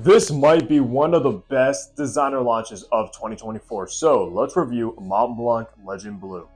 This might be one of the best designer launches of 2024. So let's review Montblanc Legend Blue.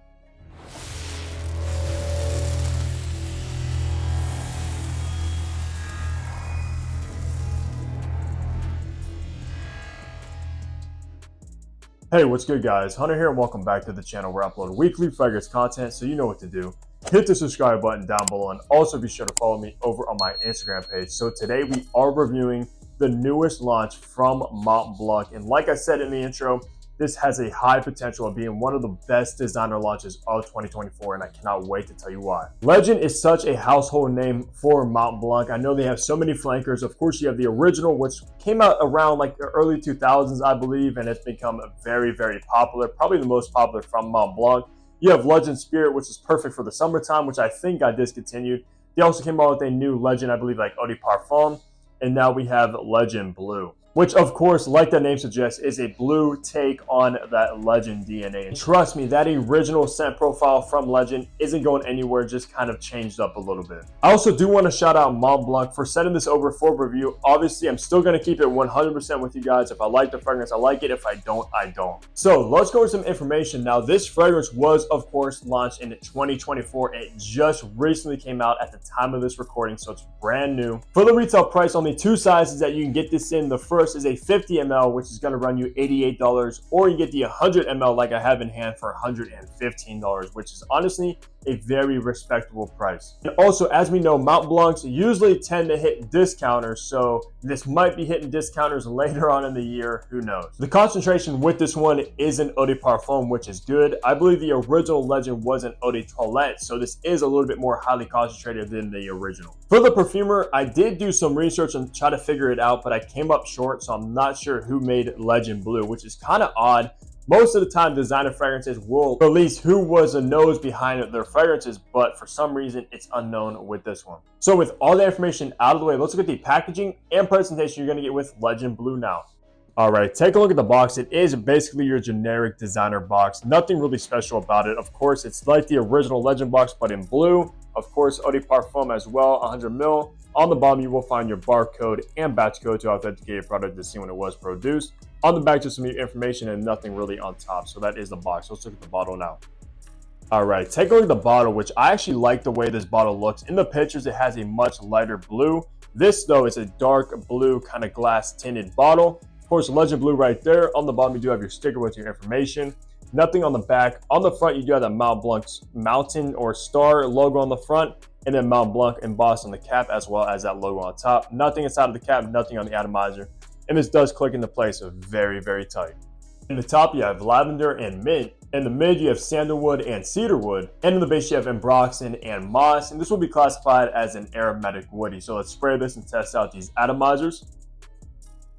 Hey, what's good guys? Hunter here and welcome back to the channel where I upload weekly fragrance content, so you know what to do. Hit the subscribe button down below and also be sure to follow me over on my Instagram page. So today we are reviewing the newest launch from Montblanc, and like I said in the intro, this has a high potential of being one of the best designer launches of 2024, and I cannot wait to tell you why. Legend is such a household name for Montblanc. I know they have so many flankers. Of course, you have the original, which came out around like the early 2000s, I believe, and it's become very, very popular, probably the most popular from Montblanc. You have Legend Spirit, which is perfect for the summertime, which I think got discontinued. They also came out with a new Legend, I believe, like Eau de Parfum, and now we have Legend Blue, which of course, like the name suggests, is a blue take on that Legend DNA. And trust me, that original scent profile from Legend isn't going anywhere, just kind of changed up a little bit. I also do want to shout out Montblanc for sending this over for review. Obviously, I'm still going to keep it 100% with you guys. If I like the fragrance, I like it. If I don't, I don't. So let's go with some information. Now, this fragrance was, of course, launched in 2024. It just recently came out at the time of this recording, so it's brand new. For the retail price, only two sizes that you can get this in. The first is a 50 ml, which is going to run you $88, or you get the 100 ml like I have in hand for $115, which is honestly a very respectable price. And also, as we know, Montblancs usually tend to hit discounters, so this might be hitting discounters later on in the year, who knows. The concentration with this one is an Eau de Parfum, which is good. I believe the original Legend was an Eau de Toilette, so this is a little bit more highly concentrated than the original. For the perfumer, I did do some research and try to figure it out, but I came up short, so I'm not sure who made Legend Blue, which is kind of odd. Most of the time, designer fragrances will release who was the nose behind their fragrances, but for some reason, it's unknown with this one. So with all the information out of the way, let's look at the packaging and presentation you're going to get with Legend Blue now. All right, take a look at the box. It is basically your generic designer box. Nothing really special about it. Of course, it's like the original Legend box, but in blue. Of course, Eau de Parfum as well, 100 ml. On the bottom, you will find your barcode and batch code to authenticate your product to see when it was produced. On the back, just some information and nothing really on top. So that is the box. Let's look at the bottle now. All right, take a look at the bottle, which I actually like the way this bottle looks. In the pictures, it has a much lighter blue. This, though, is a dark blue kind of glass tinted bottle. Of course, Legend Blue right there. On the bottom, you do have your sticker with your information. Nothing on the back. On the front, you do have the Montblanc's mountain or star logo on the front, and then Montblanc embossed on the cap, as well as that logo on top. Nothing inside of the cap, nothing on the atomizer. And this does click into place, so very, very tight. In the top, you have lavender and mint. In the mid, you have sandalwood and cedarwood. And in the base, you have ambroxan and moss. And this will be classified as an aromatic woody. So let's spray this and test out these atomizers.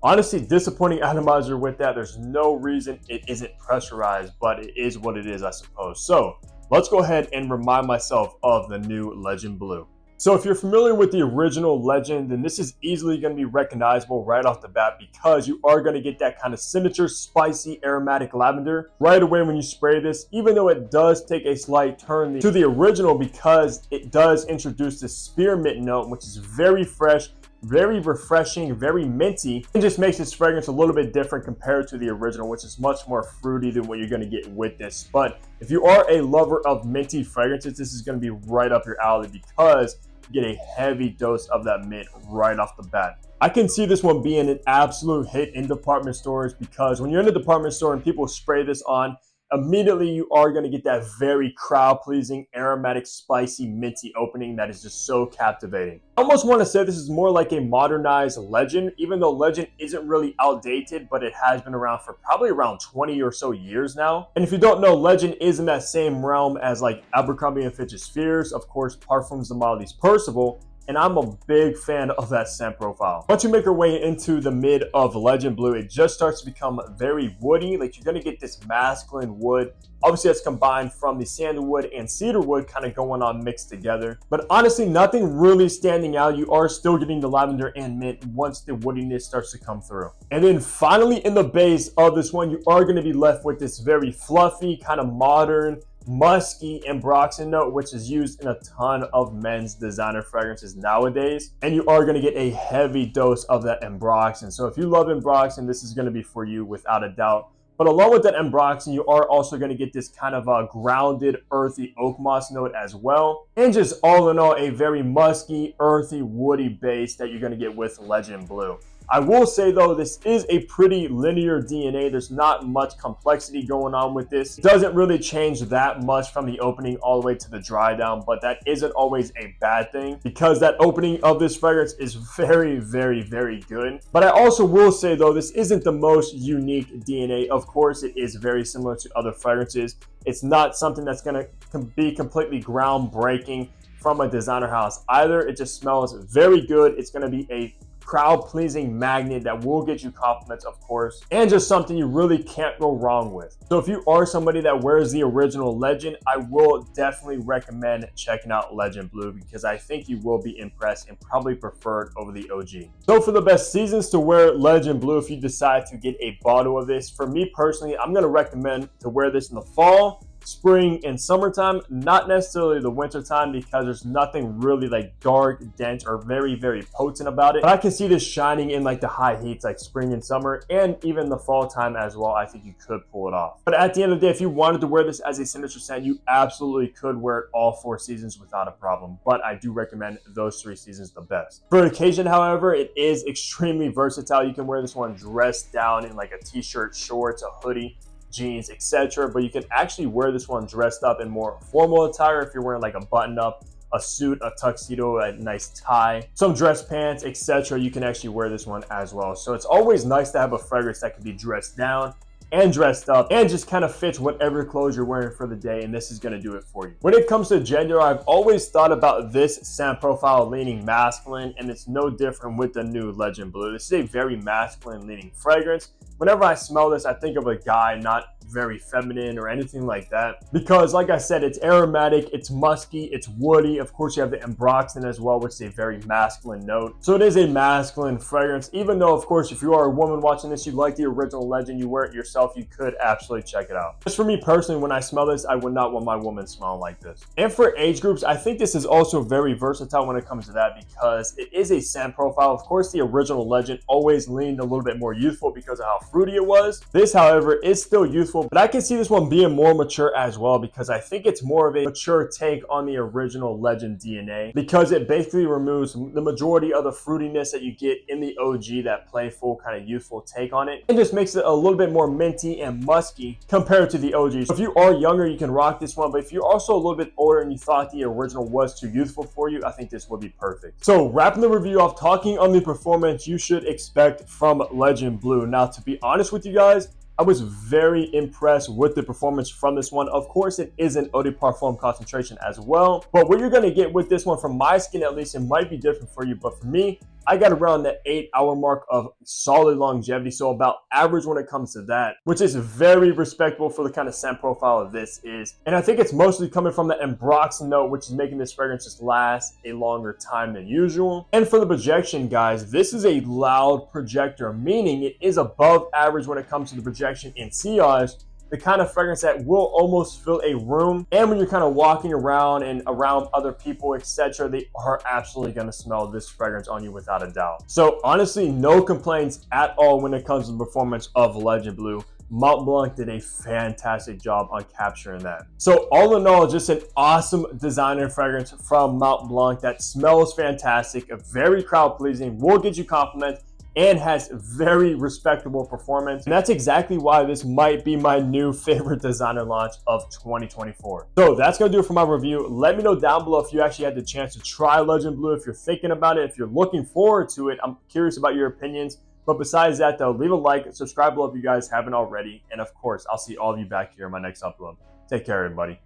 Honestly, disappointing atomizer with that. There's no reason it isn't pressurized, but it is what it is, I suppose. So let's go ahead and remind myself of the new Legend Blue. So if you're familiar with the original Legend, then this is easily going to be recognizable right off the bat, because you are going to get that kind of signature spicy aromatic lavender right away when you spray this, even though it does take a slight turn to the original, because it does introduce this spearmint note, which is very fresh, very refreshing, very minty. It just makes this fragrance a little bit different compared to the original, which is much more fruity than what you're going to get with this. But if you are a lover of minty fragrances, this is going to be right up your alley, because you get a heavy dose of that mint right off the bat. I can see this one being an absolute hit in department stores, because when you're in the department store and people spray this on, immediately you are going to get that very crowd-pleasing, aromatic, spicy, minty opening that is just so captivating. I almost want to say this is more like a modernized Legend, even though Legend isn't really outdated, but it has been around for probably around 20 or so years now. And if you don't know, Legend is in that same realm as like Abercrombie & Fitch's Fierce, of course, Parfums de Marly's Percival, and I'm a big fan of that scent profile. Once you make your way into the mid of Legend Blue, it just starts to become very woody. Like, you're gonna get this masculine wood. Obviously, that's combined from the sandalwood and cedarwood kind of going on mixed together. But honestly, nothing really standing out. You are still getting the lavender and mint once the woodiness starts to come through. And then finally, in the base of this one, you are gonna be left with this very fluffy, kind of modern, musky ambroxan note, which is used in a ton of men's designer fragrances nowadays. And you are going to get a heavy dose of that ambroxan. So if you love ambroxan, this is going to be for you without a doubt. But along with that ambroxan, you are also going to get this kind of a grounded, earthy oak moss note as well. And just all in all, a very musky, earthy, woody base that you're going to get with Legend Blue. I will say though, this is a pretty linear DNA. There's not much complexity going on with this. It doesn't really change that much from the opening all the way to the dry down, but that isn't always a bad thing because that opening of this fragrance is very, very, very good. But I also will say though, this isn't the most unique DNA. Of course, it is very similar to other fragrances. It's not something that's going to be completely groundbreaking from a designer house either. It just smells very good. It's going to be a crowd-pleasing magnet that will get you compliments, of course, and just something you really can't go wrong with. So if you are somebody that wears the original Legend, I will definitely recommend checking out Legend Blue because I think you will be impressed and probably prefer it over the OG. So for the best seasons to wear Legend Blue, if you decide to get a bottle of this, for me personally, I'm going to recommend to wear this in the fall, spring, and summertime, not necessarily the winter time because there's nothing really like dark, dense, or very, very potent about it. But I can see this shining in like the high heats like spring and summer, and even the fall time as well. I think you could pull it off. But at the end of the day, if you wanted to wear this as a signature scent, you absolutely could wear it all 4 seasons without a problem. But I do recommend those 3 seasons the best. For occasion, however, it is extremely versatile. You can wear this one dressed down in like a t-shirt, shorts, a hoodie, jeans, etc. But you can actually wear this one dressed up in more formal attire if you're wearing like a button up, a suit, a tuxedo, a nice tie, some dress pants, etc. You can actually wear this one as well. So it's always nice to have a fragrance that can be dressed down and dressed up and just kind of fits whatever clothes you're wearing for the day, and this is going to do it for you. When it comes to gender, I've always thought about this scent profile leaning masculine, and it's no different with the new Legend Blue. This is a very masculine leaning fragrance. Whenever I smell this, I think of a guy, not very feminine or anything like that, because like I said, it's aromatic, it's musky, it's woody. Of course, you have the ambroxan as well, which is a very masculine note. So it is a masculine fragrance, even though, of course, if you are a woman watching this, you like the original Legend, you wear it yourself, you could absolutely check it out. Just for me personally, when I smell this, I would not want my woman smelling like this. And for age groups, I think this is also very versatile when it comes to that because it is a scent profile. Of course, the original Legend always leaned a little bit more youthful because of how fruity it was. This, however, is still youthful, but I can see this one being more mature as well because I think it's more of a mature take on the original Legend DNA because it basically removes the majority of the fruitiness that you get in the OG, that playful kind of youthful take on it, and just makes it a little bit more minty and musky compared to the OG. So if you are younger, you can rock this one, but if you're also a little bit older and you thought the original was too youthful for you, I think this would be perfect. So wrapping the review off, talking on the performance you should expect from Legend Blue. Now, to be honest with you guys, I was very impressed with the performance from this one. Of course, it is an eau de parfum concentration as well, but what you're going to get with this one, from my skin at least, it might be different for you, but for me, I got around the 8-hour mark of solid longevity, so about average when it comes to that, which is very respectable for the kind of scent profile this is. And I think it's mostly coming from the ambroxan note, which is making this fragrance just last a longer time than usual. And for the projection, guys, this is a loud projector, meaning it is above average when it comes to the projection in sillage, the kind of fragrance that will almost fill a room. And when you're kind of walking around and around other people, etc., they are absolutely going to smell this fragrance on you without a doubt. So honestly, no complaints at all when it comes to the performance of Legend Blue. Montblanc did a fantastic job on capturing that. So all in all, just an awesome designer fragrance from Montblanc that smells fantastic, very crowd pleasing, will get you compliments, and has very respectable performance. And that's exactly why this might be my new favorite designer launch of 2024. So that's gonna do it for my review. Let me know down below if you actually had the chance to try Legend Blue, if you're thinking about it, if you're looking forward to it. I'm curious about your opinions. But besides that though, leave a like, subscribe below if you guys haven't already. And of course, I'll see all of you back here in my next upload. Take care, everybody.